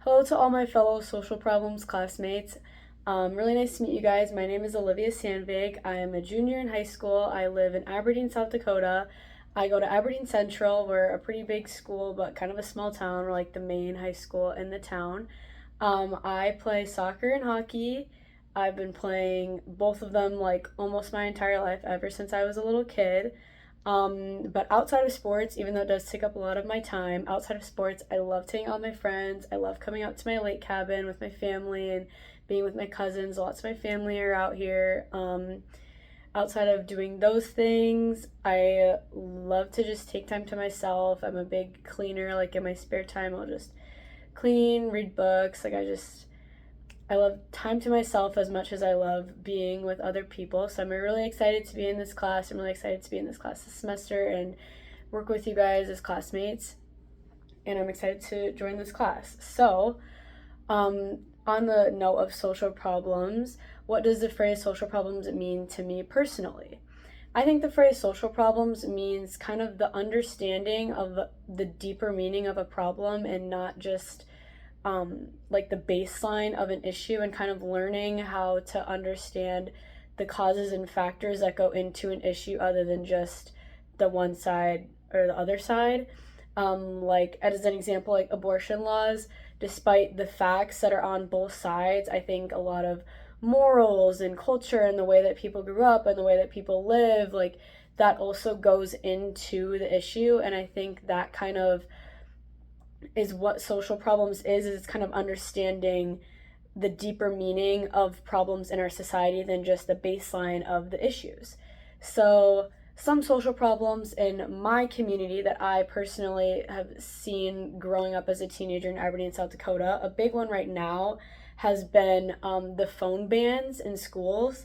Hello to all my fellow social problems classmates. Really nice to meet you guys. My name is Olivia Sandvig. I am a junior in high school. I live in Aberdeen, South Dakota. I go to Aberdeen Central. We're a pretty big school, but kind of a small town. We're like the main high school in the town. I play soccer and hockey. I've been playing both of them like almost my entire life, ever since I was a little kid. But outside of sports, even though it does take up a lot of my time, outside of sports, I love taking out my friends. I love coming out to my lake cabin with my family and being with my cousins. Lots of my family are out here. Outside of doing those things, I love to just take time to myself. I'm a big cleaner. Like in my spare time, I'll just clean, read books. I love time to myself as much as I love being with other people. So I'm really excited to be in this class. I'm really excited to be in this class this semester and work with you guys as classmates. And I'm excited to join this class. On the note of social problems, what does the phrase social problems mean to me personally? I think the phrase social problems means kind of the understanding of the deeper meaning of a problem and not just like the baseline of an issue, and kind of learning how to understand the causes and factors that go into an issue other than just the one side or the other side. Like, as an example, like abortion laws, despite the facts that are on both sides, I think a lot of morals and culture and the way that people grew up and the way that people live, like that also goes into the issue. And I think that kind of is what social problems is it's kind of understanding the deeper meaning of problems in our society than just the baseline of the issues. So some social problems in my community that I personally have seen growing up as a teenager in Aberdeen, South Dakota, a big one right now has been the phone bans in schools.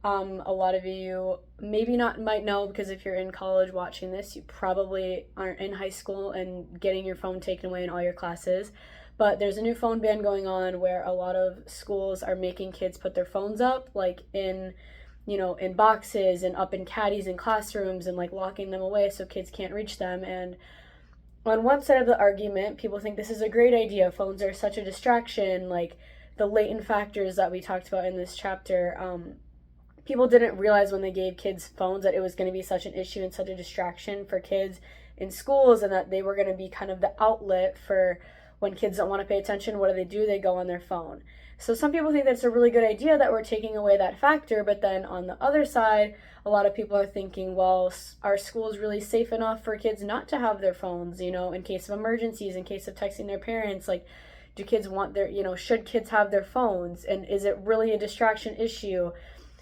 A lot of you maybe not might know, because if you're in college watching this, you probably aren't in high school and getting your phone taken away in all your classes. But there's a new phone ban going on where a lot of schools are making kids put their phones up, like in boxes and up in caddies in classrooms, and like locking them away so kids can't reach them. And on one side of the argument, people think this is a great idea. Phones are such a distraction, like the latent factors that we talked about in this chapter. People didn't realize when they gave kids phones that it was going to be such an issue and such a distraction for kids in schools, and that they were going to be kind of the outlet for when kids don't want to pay attention. What do? They go on their phone. So some people think that's a really good idea that we're taking away that factor, but then on the other side, a lot of people are thinking, well, are schools really safe enough for kids not to have their phones, in case of emergencies, in case of texting their parents? Like, do kids want should kids have their phones? And is it really a distraction issue?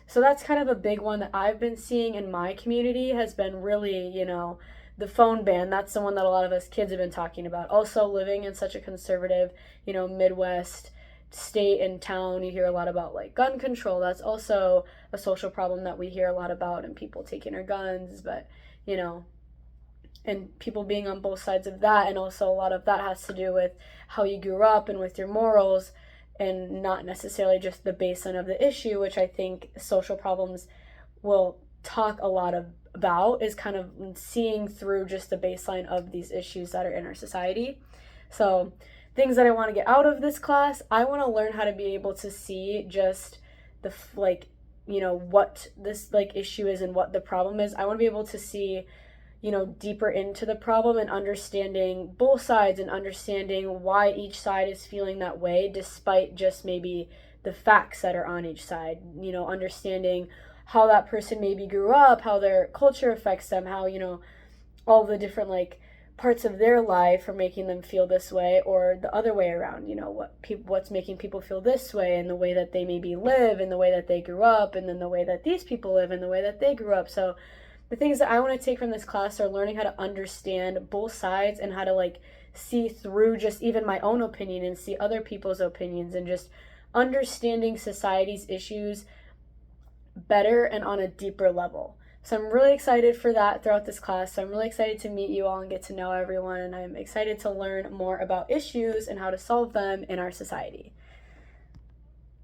So that's kind of a big one that I've been seeing in my community, has been really, the phone ban. That's the one that a lot of us kids have been talking about. Also, living in such a conservative, Midwest state and town, you hear a lot about like gun control. That's also a social problem that we hear a lot about, and people taking our guns, but, and people being on both sides of that. And also a lot of that has to do with how you grew up and with your morals, and not necessarily just the baseline of the issue, which I think social problems will talk a lot about, is kind of seeing through just the baseline of these issues that are in our society. So things that I want to get out of this class, I want to learn how to be able to see just the what this like issue is and what the problem is. I want to be able to see deeper into the problem and understanding both sides and understanding why each side is feeling that way, despite just maybe the facts that are on each side. Understanding how that person maybe grew up, how their culture affects them, how, all the different like parts of their life are making them feel this way, or the other way around, what's making people feel this way, and the way that they maybe live, and the way that they grew up, and then the way that these people live, and the way that they grew up. So the things that I want to take from this class are learning how to understand both sides, and how to like see through just even my own opinion and see other people's opinions, and just understanding society's issues better and on a deeper level. So I'm really excited for that throughout this class. So I'm really excited to meet you all and get to know everyone, and I'm excited to learn more about issues and how to solve them in our society.